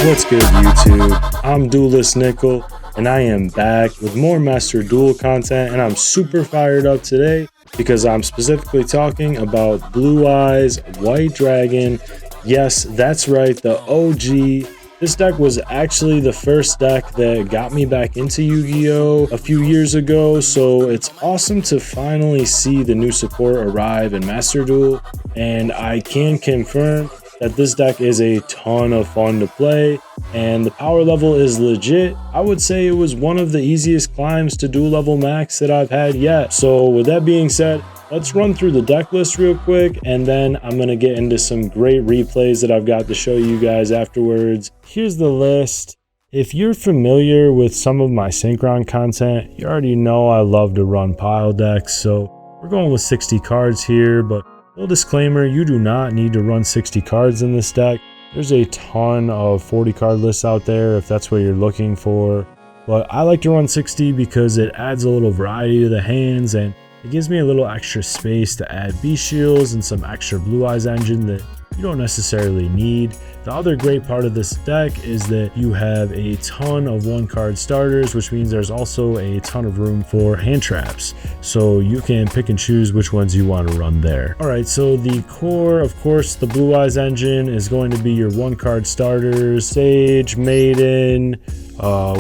What's good, YouTube? I'm Duelist Nickel, and I am back with more Master Duel content, and I'm super fired up today because I'm specifically talking about Blue Eyes White Dragon. Yes, that's right, the OG. This deck was actually the first deck that got me back into Yu-Gi-Oh! A few years ago, so it's awesome to finally see the new support arrive in Master Duel, and I can confirm that this deck is a ton of fun to play, and the power level is legit. I would say it was one of the easiest climbs to Duel Level Max that I've had yet. So with that being said, let's run through the deck list real quick, and then I'm going to get into some great replays that I've got to show you guys afterwards. Here's the list. If you're familiar with some of my Synchron content, you already know I love to run pile decks, so we're going with 60 cards here, but full disclaimer, you do not need to run 60 cards in this deck. There's a ton of 40 card lists out there if that's what you're looking for, but I like to run 60 because it adds a little variety to the hands, and it gives me a little extra space to add Bystials and some extra Blue Eyes engine that you don't necessarily need. The other great part of this deck is that you have a ton of one card starters, which means there's also a ton of room for hand traps. So you can pick and choose which ones you want to run there. Alright, so the core, of course, the Blue Eyes engine is going to be your one card starters: Sage, Maiden,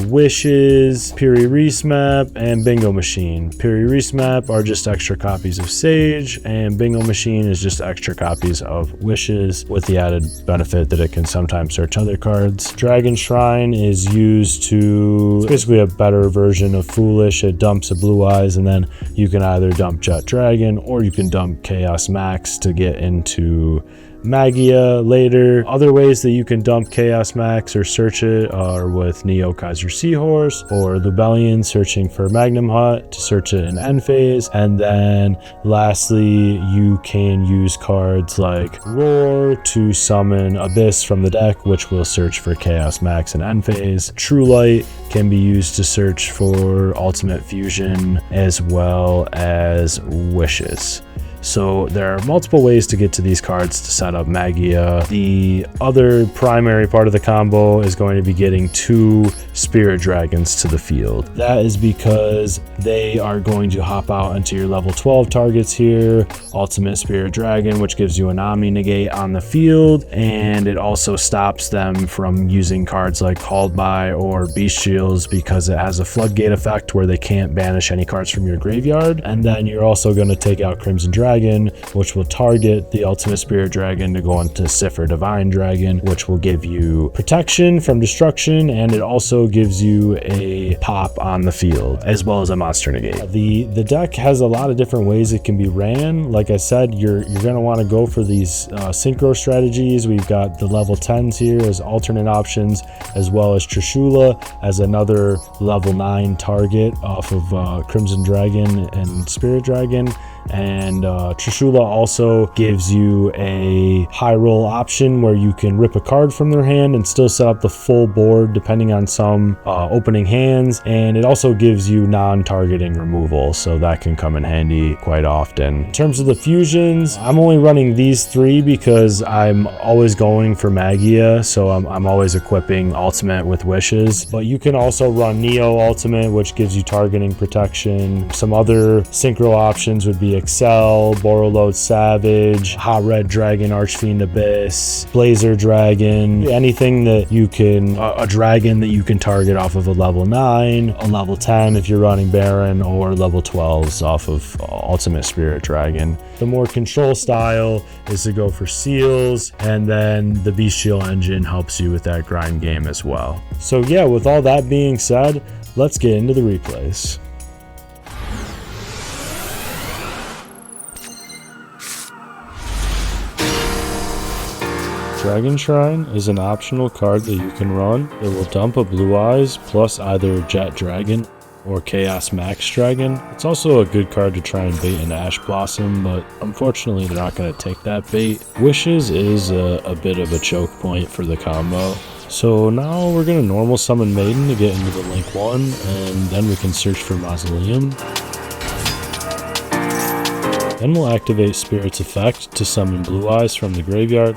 Wishes, Piri Reese Map, and Bingo Machine. Piri Reese Map are just extra copies of Sage, and Bingo Machine is just extra copies of Wishes, with the added benefit that it can sometimes search other cards. Dragon Shrine is used to, it's basically a better version of Foolish. It dumps a Blue Eyes, and then you can either dump Jet Dragon or you can dump Chaos Max to get into Magia later. Other ways that you can dump Chaos Max or search it are with Neo Kaiser Seahorse or Lubellion searching for Magnum Hut to search it in end phase. And then lastly, you can use cards like Roar to summon Abyss from the deck, which will search for Chaos Max in end phase. True Light can be used to search for Ultimate Fusion as well as Wishes. So there are multiple ways to get to these cards to set up Magia. The other primary part of the combo is going to be getting 2 Spirit Dragons to the field. That is because they are going to hop out into your level 12 targets here. Ultimate Spirit Dragon, which gives you an Omni Negate on the field, and it also stops them from using cards like Called By or Bystials because it has a floodgate effect where they can't banish any cards from your graveyard. And then you're also going to take out Crimson Dragon, which will target the Ultimate Spirit Dragon to go into Cipher Divine Dragon, which will give you protection from destruction, and it also gives you a pop on the field as well as a monster negate. The deck has a lot of different ways it can be ran. Like I said, you're going to want to go for these synchro strategies. We've got the level 10s here as alternate options, as well as Trishula as another level 9 target off of Crimson Dragon and Spirit Dragon. And Trishula also gives you a high roll option where you can rip a card from their hand and still set up the full board depending on some opening hands, and it also gives you non-targeting removal, so that can come in handy quite often. In terms of the fusions, I'm only running these 3 because I'm always going for Magia, so I'm always equipping Ultimate with Wishes, but you can also run Neo Ultimate, which gives you targeting protection. Some other synchro options would be Excel, Borreload Savage, Hot Red Dragon, Archfiend Abyss, Blazer Dragon, anything that you can, a dragon that you can target off of a level 9, a level 10 if you're running Baron, or level 12s off of Ultimate Spirit Dragon. The more control style is to go for Seals, and then the Bystial engine helps you with that grind game as well. So yeah, with all that being said, let's get into the replays. Dragon Shrine is an optional card that you can run. It will dump a Blue Eyes plus either Jet Dragon or Chaos Max Dragon. It's also a good card to try and bait an Ash Blossom, but unfortunately they're not going to take that bait. Wishes is a bit of a choke point for the combo. So now we're going to normal summon Maiden to get into the Link 1, and then we can search for Mausoleum. Then we'll activate Spirit's Effect to summon Blue Eyes from the graveyard.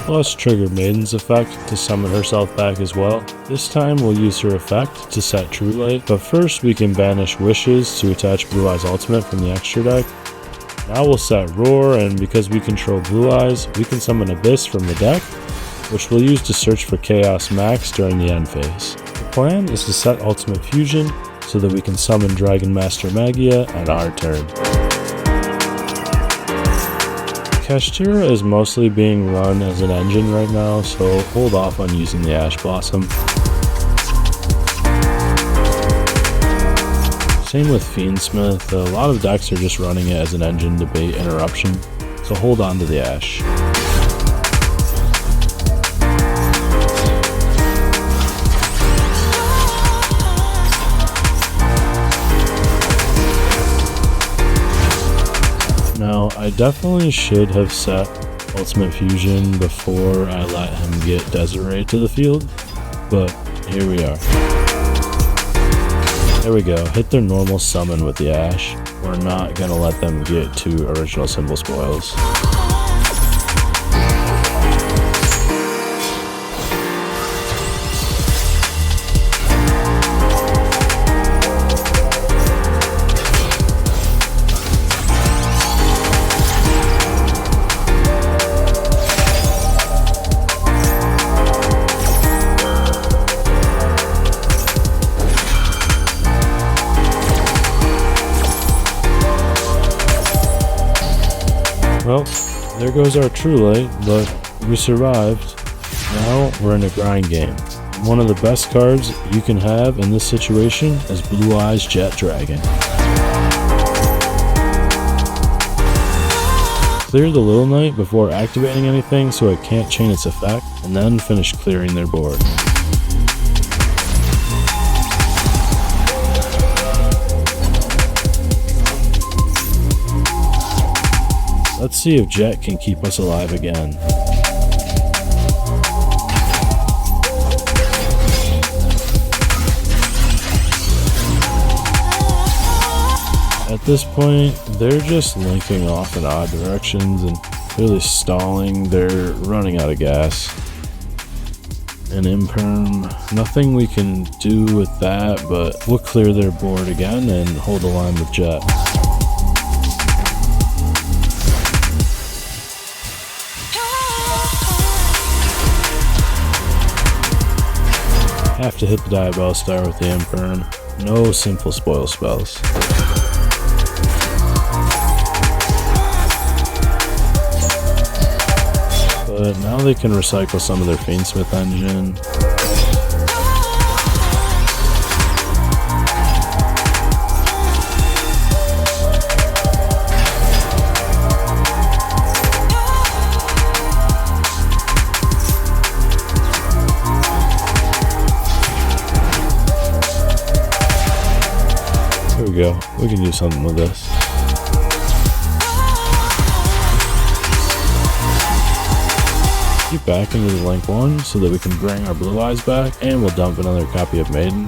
Plus trigger Maiden's effect to summon herself back as well. This time we'll use her effect to set True Light, but first we can banish Wishes to attach Blue Eyes Ultimate from the extra deck. Now we'll set Roar, and because we control Blue Eyes, we can summon Abyss from the deck, which we'll use to search for Chaos Max during the end phase. The plan is to set Ultimate Fusion so that we can summon Dragon Master Magia at our turn. Kashtira is mostly being run as an engine right now, so hold off on using the Ash Blossom. Same with Fiendsmith, a lot of decks are just running it as an engine to bait interruption, so hold on to the Ash. Now, I definitely should have set Ultimate Fusion before I let him get Desiree to the field, but here we are. There we go, hit their normal summon with the Ash. We're not gonna let them get to original symbol spoils. Well, there goes our True Light, but we survived. Now we're in a grind game. One of the best cards you can have in this situation is Blue Eyes Jet Dragon. Clear the Little Knight before activating anything so it can't chain its effect, and then finish clearing their board. Let's see if Jet can keep us alive again. At this point, they're just linking off in odd directions and really stalling. They're running out of gas. An Imperm, nothing we can do with that, but we'll clear their board again and hold the line with Jet. Have to hit the Diabell Star with the Imperm. No simple spoil spells. But now they can recycle some of their Fiendsmith engine. There we go. We can do something with this. Keep back into the link 1 so that we can bring our Blue Eyes back, and we'll dump another copy of Maiden.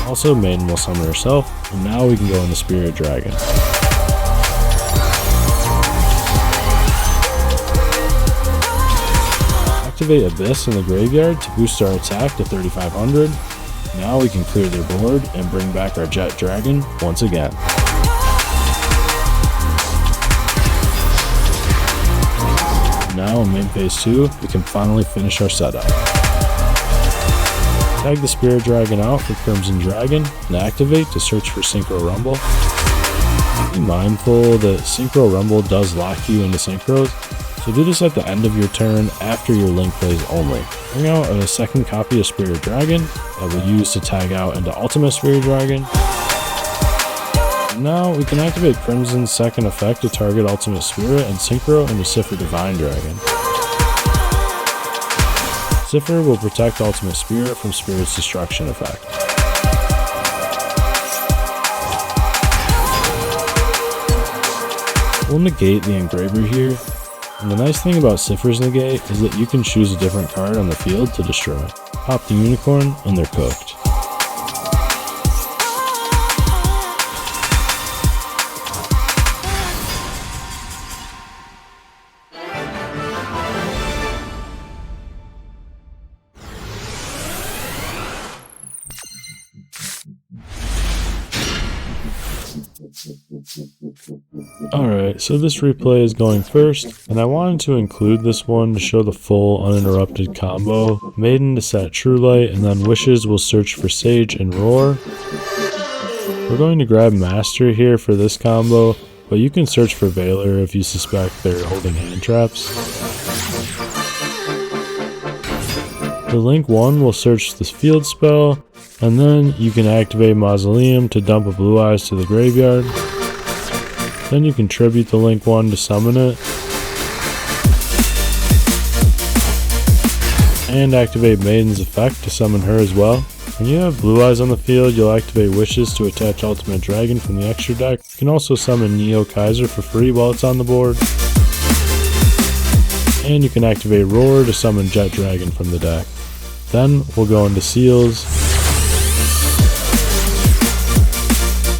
Also, Maiden will summon herself, and now we can go into Spirit Dragon. Activate Abyss in the graveyard to boost our attack to 3500. Now we can clear their board and bring back our Jet Dragon once again. Now in main phase 2, we can finally finish our setup. Tag the Spirit Dragon out for Crimson Dragon and activate to search for Synchro Rumble. Be mindful that Synchro Rumble does lock you into synchros, so do this at the end of your turn after your link plays only. Bring out a second copy of Spirit Dragon that we'll use to tag out into Ultimate Spirit Dragon. Now we can activate Crimson's second effect to target Ultimate Spirit and Synchro into Siffer Divine Dragon. Siffer will protect Ultimate Spirit from Spirit's destruction effect. We'll negate the Engraver here, and the nice thing about Siffer's negate is that you can choose a different card on the field to destroy. Pop the Unicorn and they're cooked. Alright, so this replay is going first, and I wanted to include this one to show the full uninterrupted combo. Maiden to set True Light, and then Wishes will search for Sage and Roar. We're going to grab Master here for this combo, but you can search for Veiler if you suspect they're holding hand traps. The Link 1 will search this field spell, and then you can activate Mausoleum to dump a Blue Eyes to the graveyard. Then you can tribute the Link 1 to summon it. And activate Maiden's effect to summon her as well. When you have Blue Eyes on the field, you'll activate Wishes to attach Ultimate Dragon from the extra deck. You can also summon Neo Kaiser for free while it's on the board. And you can activate Roar to summon Jet Dragon from the deck. Then we'll go into Seals.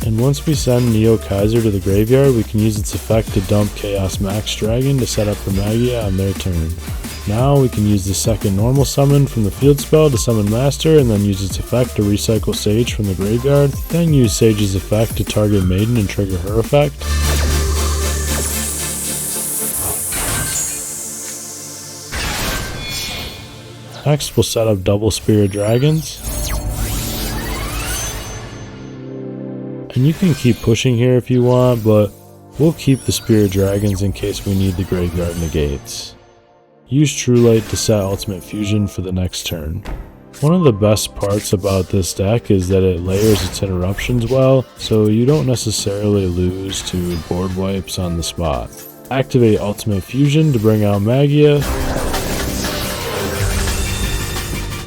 And once we send Neo Kaiser to the graveyard, we can use its effect to dump Chaos Max Dragon to set up for Magia on their turn. Now we can use the second normal summon from the field spell to summon Master, and then use its effect to recycle Sage from the graveyard. Then use Sage's effect to target Maiden and trigger her effect. Next we'll set up double Spirit Dragons. And you can keep pushing here if you want, but we'll keep the Spirit Dragons in case we need the graveyard negates. Use True Light to set Ultimate Fusion for the next turn. One of the best parts about this deck is that it layers its interruptions well, so you don't necessarily lose to board wipes on the spot. Activate Ultimate Fusion to bring out Magia,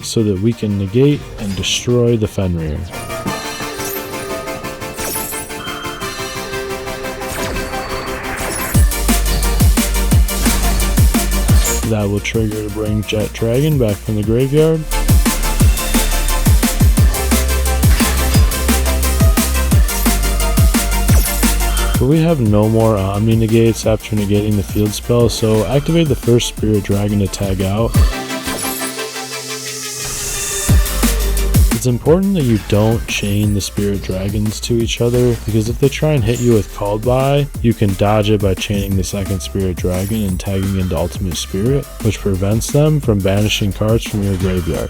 so that we can negate and destroy the Fenrir. That will trigger to bring Jet Dragon back from the graveyard. But we have no more Omni negates after negating the field spell, so activate the first Spirit Dragon to tag out. It's important that you don't chain the Spirit Dragons to each other, because if they try and hit you with Called By, you can dodge it by chaining the second Spirit Dragon and tagging into Ultimate Spirit, which prevents them from banishing cards from your graveyard.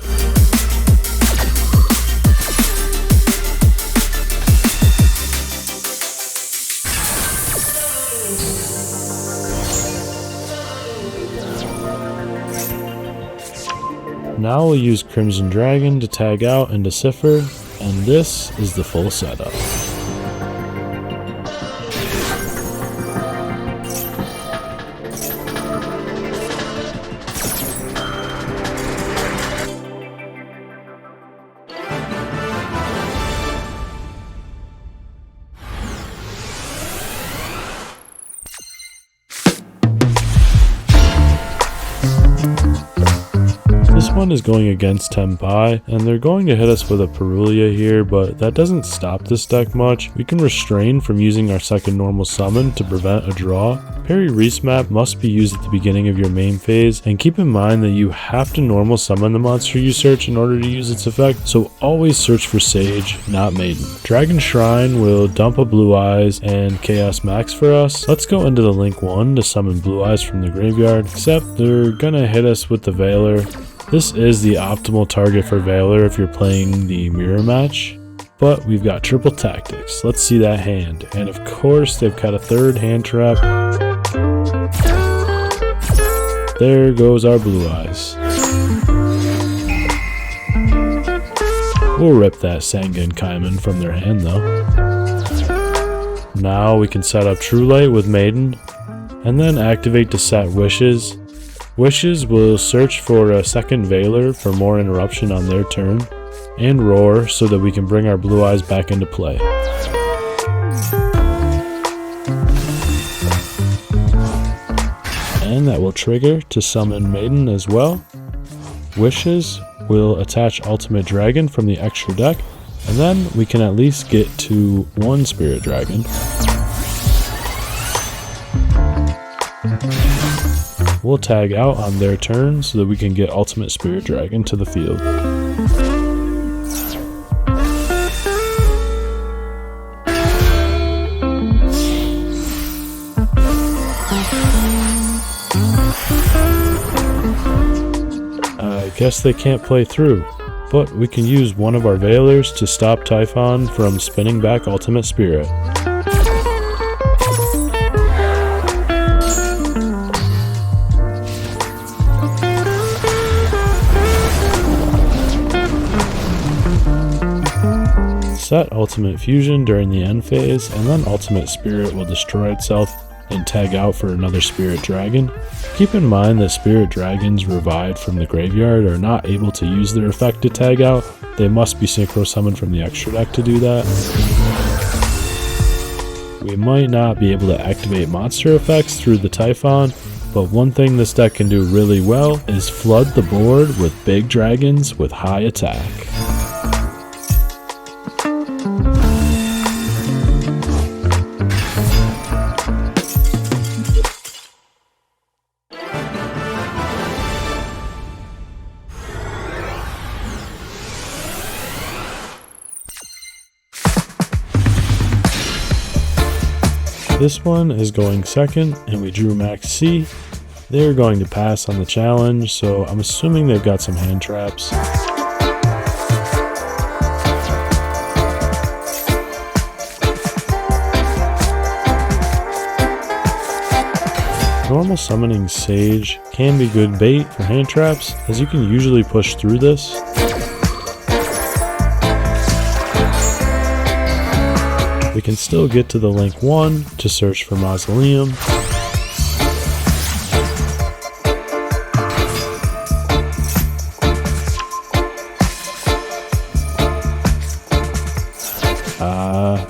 Now we'll use Crimson Dragon to tag out and decipher, and this is the full setup. This one is going against Tenpai, and they're going to hit us with a Perulia here, but that doesn't stop this deck much. We can restrain from using our second normal summon to prevent a draw. Parry Reese Map must be used at the beginning of your main phase, and keep in mind that you have to normal summon the monster you search in order to use its effect, so always search for Sage, not Maiden. Dragon Shrine will dump a Blue Eyes and Chaos Max for us. Let's go into the Link 1 to summon Blue Eyes from the graveyard, except they're gonna hit us with the Veiler. This is the optimal target for Veiler if you're playing the mirror match, but we've got triple tactics. Let's see that hand, and of course they've got a third hand trap. There goes our Blue Eyes. We'll rip that Sangan Kaiman from their hand though. Now we can set up True Light with Maiden, and then activate to set Wishes. Wishes will search for a second Veiler for more interruption on their turn, and Roar so that we can bring our Blue Eyes back into play. And that will trigger to summon Maiden as well. Wishes will attach Ultimate Dragon from the extra deck, and then we can at least get to one Spirit Dragon. We'll tag out on their turn so that we can get Ultimate Spirit Dragon to the field. guess they can't play through, but we can use one of our Veilers to stop Typhon from spinning back Ultimate Spirit. Set Ultimate Fusion during the end phase, and then Ultimate Spirit will destroy itself and tag out for another Spirit Dragon. Keep in mind that Spirit Dragons revived from the graveyard are not able to use their effect to tag out. They must be Synchro summoned from the extra deck to do that. We might not be able to activate monster effects through the Typhon, but one thing this deck can do really well is flood the board with big dragons with high attack. This one is going second, and we drew Max C. They're going to pass on the challenge, so I'm assuming they've got some hand traps. Normal summoning Sage can be good bait for hand traps, as you can usually push through this. We can still get to the link 1 to search for Mausoleum.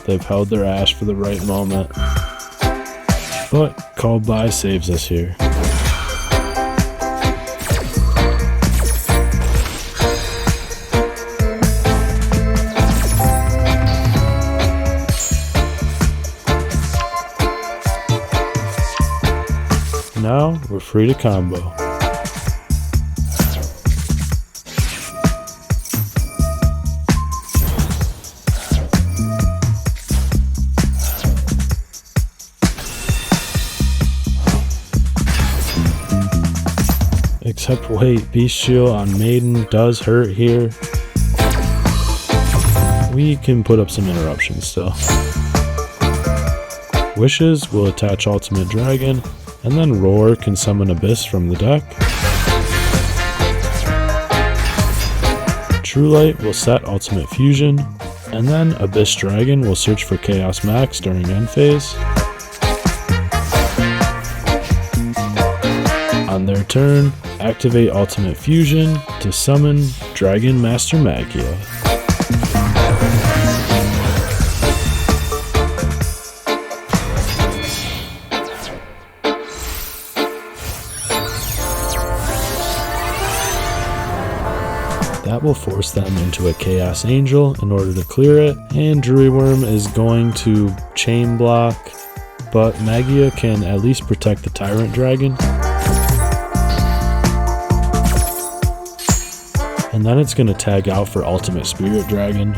They've held their ash for the right moment. But Called By saves us here. Now we're free to combo. Except wait, Bystial on Maiden does hurt here. We can put up some interruptions still. Wishes will attach Ultimate Dragon, and then Roar can summon Abyss from the deck. True Light will set Ultimate Fusion, and then Abyss Dragon will search for Chaos Max during end phase. On their turn, activate Ultimate Fusion to summon Dragon Master MAGIA. That will force them into a Chaos Angel in order to clear it, and Druid Worm is going to chain block, but MAGIA can at least protect the Tyrant Dragon. And then it's going to tag out for Ultimate Spirit Dragon.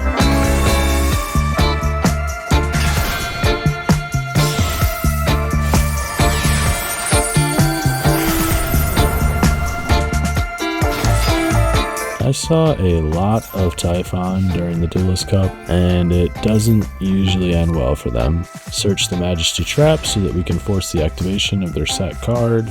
I saw a lot of Typhon during the Duelist Cup, and it doesn't usually end well for them. Search the Majesty Trap so that we can force the activation of their set card.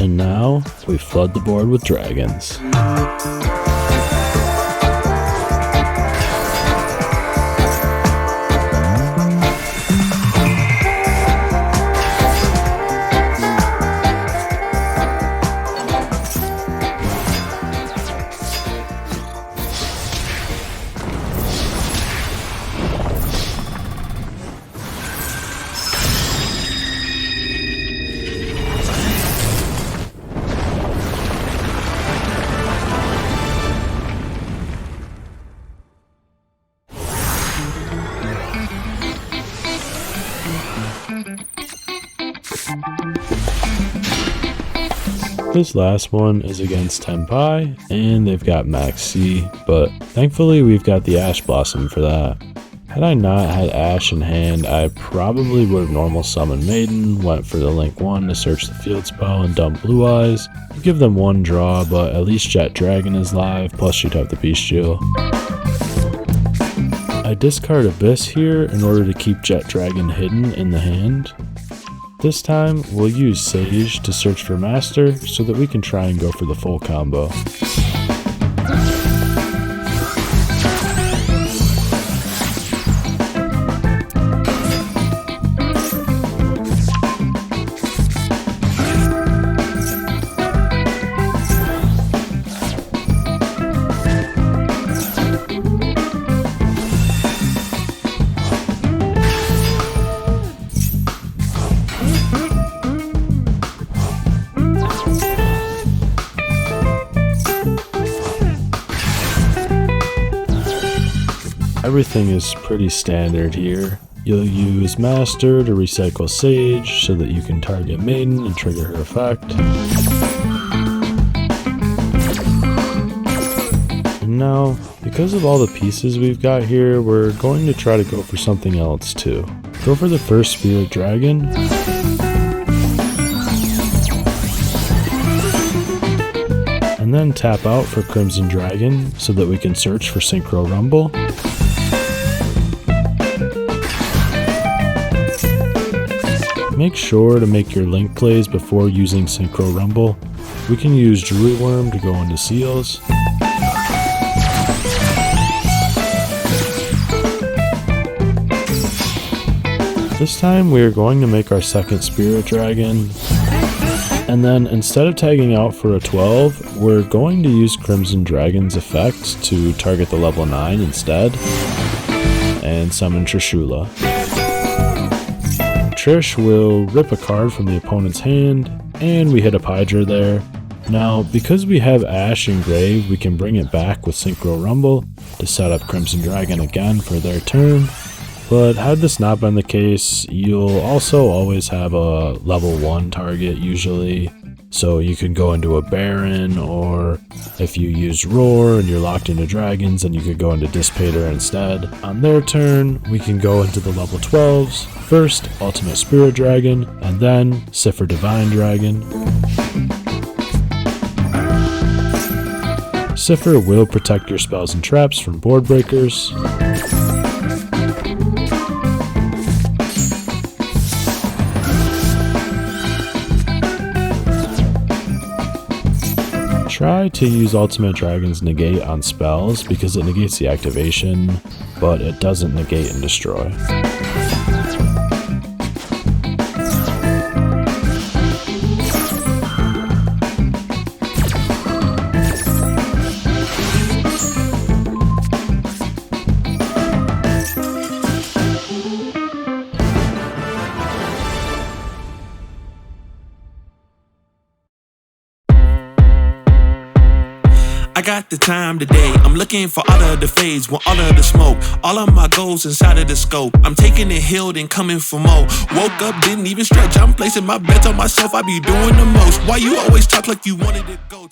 And now we flood the board with dragons. This last one is against Tenpai, and they've got Max C, but thankfully we've got the Ash Blossom for that. Had I not had Ash in hand, I probably would have normal summoned Maiden, went for the Link 1 to search the field spell and dump Blue Eyes. Give them one draw, but at least Jet Dragon is live, plus you'd have the Bystial. I discard Abyss here in order to keep Jet Dragon hidden in the hand. This time, we'll use Sage to search for Master so that we can try and go for the full combo. Everything is pretty standard here. You'll use Master to recycle Sage so that you can target Maiden and trigger her effect. And now, because of all the pieces we've got here, we're going to try to go for something else too. Go for the first Spirit Dragon. And then tap out for Crimson Dragon so that we can search for Synchro Rumble. Make sure to make your link plays before using Synchro Rumble. We can use Druid Worm to go into seals. This time we are going to make our second Spirit Dragon. And then instead of tagging out for a 12, we're going to use Crimson Dragon's effect to target the level 9 instead. And summon Trishula. Trish will rip a card from the opponent's hand, and we hit up Hydra there. Now, because we have Ash and Grave, we can bring it back with Synchro Rumble to set up Crimson Dragon again for their turn. But had this not been the case, you'll also always have a level 1 target usually. So you could go into a Baron, or if you use Roar and you're locked into dragons, then you could go into Dissipator instead. On their turn, we can go into the level 12s. First, Ultimate Spirit Dragon, and then Sifr Divine Dragon. Sifr will protect your spells and traps from board breakers. Try to use Ultimate Dragon's Negate on spells because it negates the activation, but it doesn't negate and destroy. I got the time today. I'm looking for all of the fades, want all of the smoke. All of my goals inside of the scope. I'm taking it healed and coming for more. Woke up, didn't even stretch. I'm placing my bets on myself. I be doing the most. Why you always talk like you wanted to go?